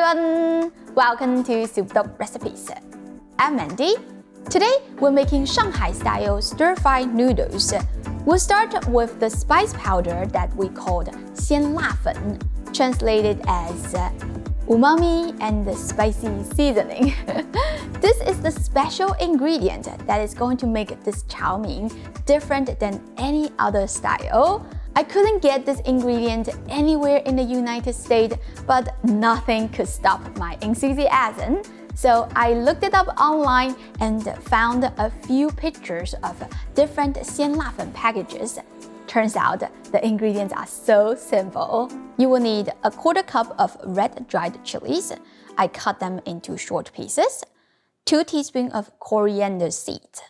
everyone! Welcome to Soup Top Recipes. I'm Mandy. Today we're making Shanghai-style stir-fry noodles. We'll start with the spice powder that we called Xian La Fen, translated as umami and the spicy seasoning. This is the special ingredient that is going to make this chow mein different than any other style. I couldn't get this ingredient anywhere in the United States, but nothing could stop my enthusiasm. So I looked it up online and found a few pictures of different Xian La Fen packages. Turns out the ingredients are so simple. You will need a 1/4 cup of red dried chilies. I cut them into short pieces. 2 teaspoons of coriander seeds.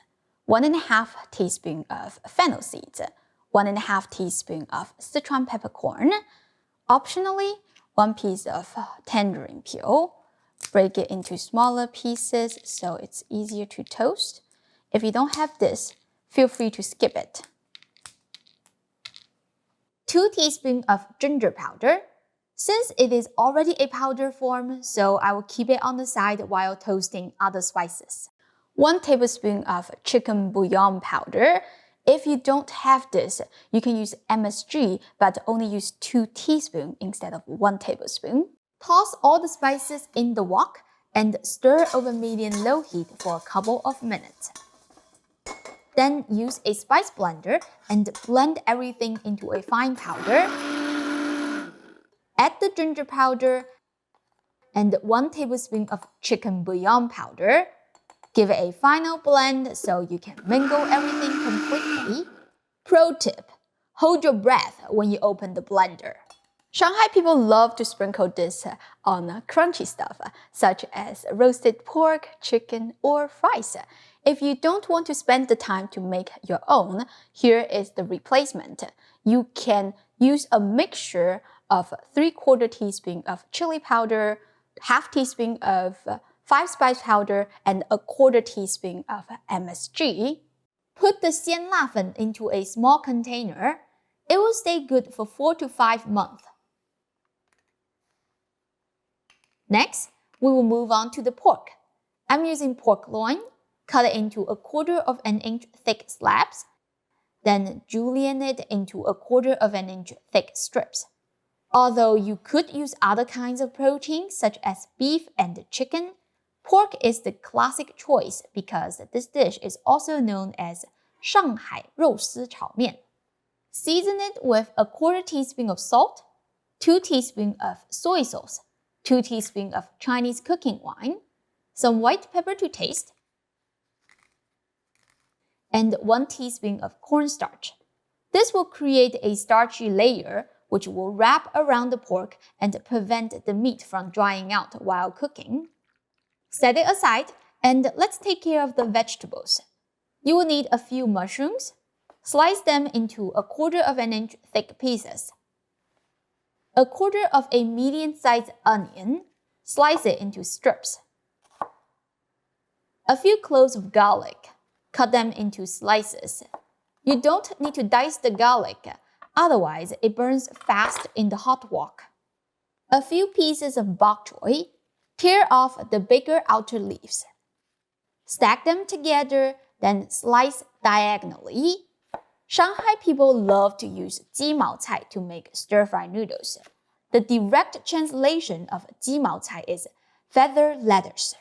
1½ teaspoon of fennel seeds. 1½ teaspoon of Sichuan peppercorn. Optionally, 1 piece of tangerine peel. Break it into smaller pieces so it's easier to toast. If you don't have this, feel free to skip it. 2 teaspoons of ginger powder. Since it is already a powder form, so I will keep it on the side while toasting other spices. 1 tablespoon of chicken bouillon powder. If you don't have this, you can use MSG, but only use 2 teaspoons instead of 1 tablespoon. Toss all the spices in the wok and stir over medium-low heat for a couple of minutes. Then use a spice blender and blend everything into a fine powder. Add the ginger powder and 1 tablespoon of chicken bouillon powder. Give it a final blend so you can mingle everything completely. Pro tip: hold your breath when you open the blender. Shanghai people love to sprinkle this on crunchy stuff, such as roasted pork, chicken, or fries. If you don't want to spend the time to make your own, here is the replacement. You can use a mixture of 3/4 teaspoon of chili powder, 1/2 teaspoon of 5 spice powder, and 1/4 teaspoon of MSG. Put the Xian La Fen into a small container. It will stay good for 4 to 5 months. Next, we will move on to the pork. I'm using pork loin. Cut it into 1/4 inch thick slabs. Then julienne it into 1/4 inch thick strips. Although you could use other kinds of protein such as beef and chicken, pork is the classic choice because this dish is also known as Shanghai 肉丝炒面. Season it with 1/4 teaspoon of salt, 2 teaspoons of soy sauce, 2 teaspoons of Chinese cooking wine, some white pepper to taste, and 1 teaspoon of cornstarch. This will create a starchy layer which will wrap around the pork and prevent the meat from drying out while cooking. Set it aside and let's take care of the vegetables. You will need a few mushrooms. Slice them into 1/4 inch thick pieces. 1/4 medium-sized onion. Slice it into strips. A few cloves of garlic. Cut them into slices. You don't need to dice the garlic, otherwise it burns fast in the hot wok. A few pieces of bok choy. Tear off the bigger outer leaves. Stack them together, then slice diagonally. Shanghai people love to use 鸡毛菜 to make stir-fry noodles. The direct translation of 鸡毛菜 is feather lettuce.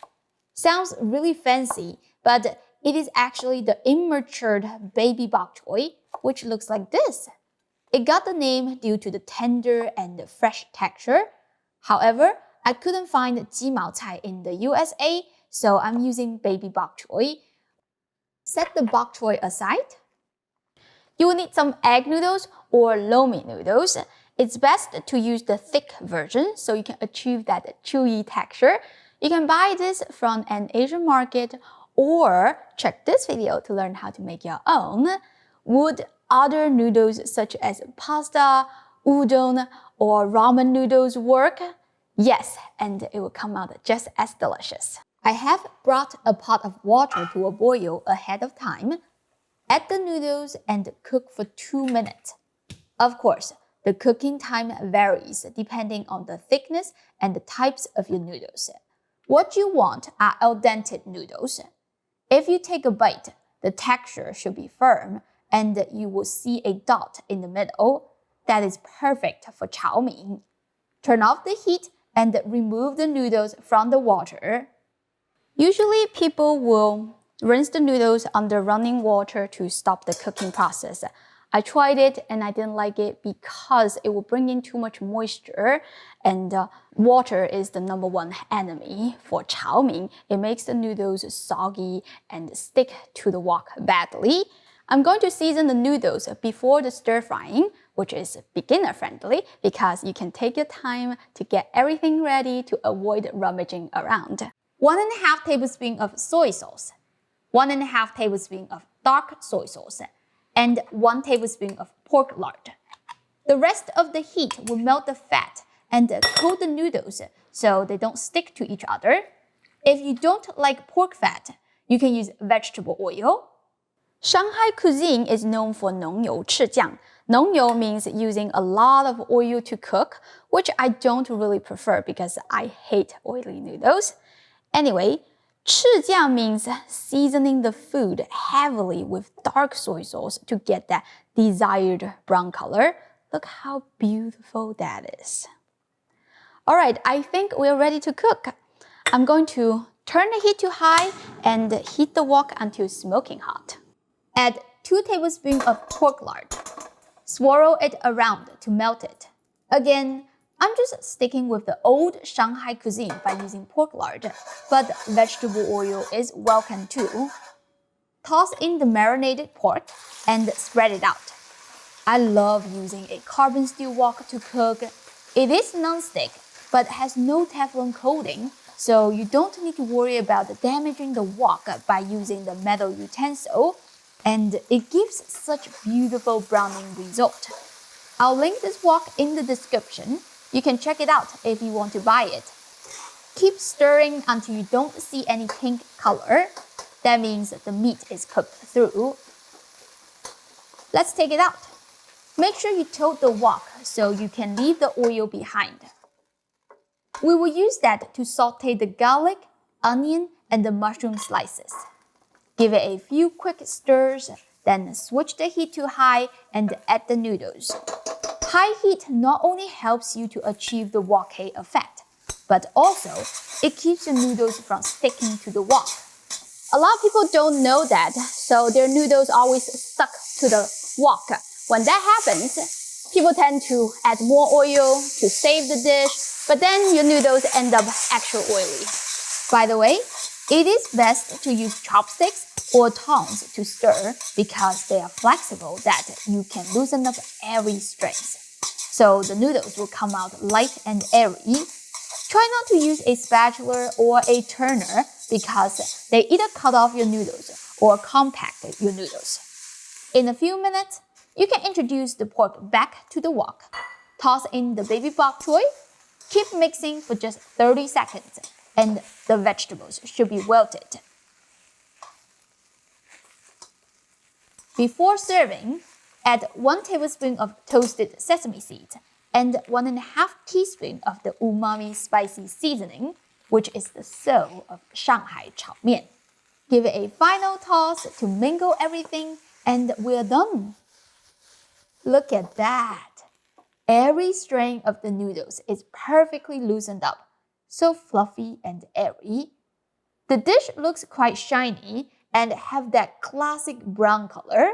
Sounds really fancy, but it is actually the immatured baby bok choy, which looks like this. It got the name due to the tender and fresh texture. However, I couldn't find 鸡毛菜 in the USA, so I'm using baby bok choy. Set the bok choy aside. You will need some egg noodles or lomi noodles. It's best to use the thick version so you can achieve that chewy texture. You can buy this from an Asian market or check this video to learn how to make your own. Would other noodles such as pasta, udon, or ramen noodles work? Yes, and it will come out just as delicious. I have brought a pot of water to a boil ahead of time. Add the noodles and cook for 2 minutes. Of course, the cooking time varies depending on the thickness and the types of your noodles. What you want are al dente noodles. If you take a bite, the texture should be firm and you will see a dot in the middle. That is perfect for chow mein. Turn off the heat and remove the noodles from the water. Usually people will rinse the noodles under running water to stop the cooking process. I tried it and I didn't like it because it will bring in too much moisture, and water is the #1 enemy for chow mein. It makes the noodles soggy and stick to the wok badly. I'm going to season the noodles before the stir frying, which is beginner friendly because you can take your time to get everything ready to avoid rummaging around. 1½ tablespoon of soy sauce, 1½ tablespoon of dark soy sauce, and 1 tablespoon of pork lard. The rest of the heat will melt the fat and coat the noodles so they don't stick to each other. If you don't like pork fat, you can use vegetable oil. Shanghai cuisine is known for 浓油赤酱. 浓油 means using a lot of oil to cook, which I don't really prefer because I hate oily noodles. Anyway, 赤酱 means seasoning the food heavily with dark soy sauce to get that desired brown color. Look how beautiful that is. Alright, I think we're ready to cook. I'm going to turn the heat to high and heat the wok until smoking hot. Add 2 tablespoons of pork lard. Swirl it around to melt it. Again, I'm just sticking with the old Shanghai cuisine by using pork lard, but vegetable oil is welcome too. Toss in the marinated pork and spread it out. I love using a carbon steel wok to cook. It is non-stick, but has no Teflon coating, so you don't need to worry about damaging the wok by using the metal utensil, and it gives such beautiful browning result. I'll link this wok in the description. You can check it out if you want to buy it. Keep stirring until you don't see any pink color. That means the meat is cooked through. Let's take it out. Make sure you tilt the wok so you can leave the oil behind. We will use that to saute the garlic, onion, and the mushroom slices. Give it a few quick stirs, then switch the heat to high and add the noodles. High heat not only helps you to achieve the wok effect, but also it keeps the noodles from sticking to the wok. A lot of people don't know that, so their noodles always stuck to the wok. When that happens, people tend to add more oil to save the dish, but then your noodles end up extra oily. By the way, it is best to use chopsticks or tongs to stir because they are flexible that you can loosen up every strings. So the noodles will come out light and airy. Try not to use a spatula or a turner because they either cut off your noodles or compact your noodles. In a few minutes, you can introduce the pork back to the wok. Toss in the baby bok choy. Keep mixing for just 30 seconds and the vegetables should be wilted. Before serving, add 1 tablespoon of toasted sesame seeds and 1½ teaspoon of the umami spicy seasoning, which is the soul of Shanghai Chao Mian. Give it a final toss to mingle everything and we're done. Look at that. Every string of the noodles is perfectly loosened up, so fluffy and airy. The dish looks quite shiny and have that classic brown color.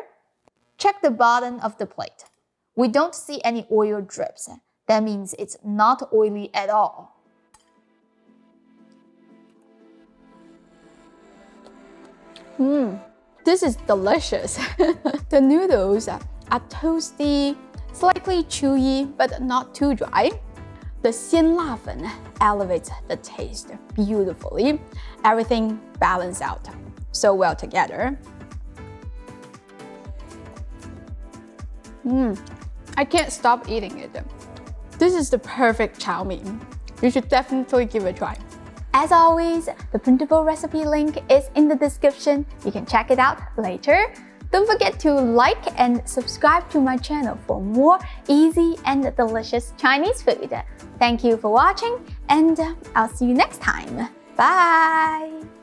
Check the bottom of the plate. We don't see any oil drips. That means it's not oily at all. This is delicious. The noodles are toasty, slightly chewy, but not too dry. The Xian La Fen elevates the taste beautifully. Everything balanced out so well together. I can't stop eating it. This is the perfect chow mein. You should definitely give it a try. As always, the printable recipe link is in the description. You can check it out later. Don't forget to like and subscribe to my channel for more easy and delicious Chinese food. Thank you for watching, and I'll see you next time. Bye!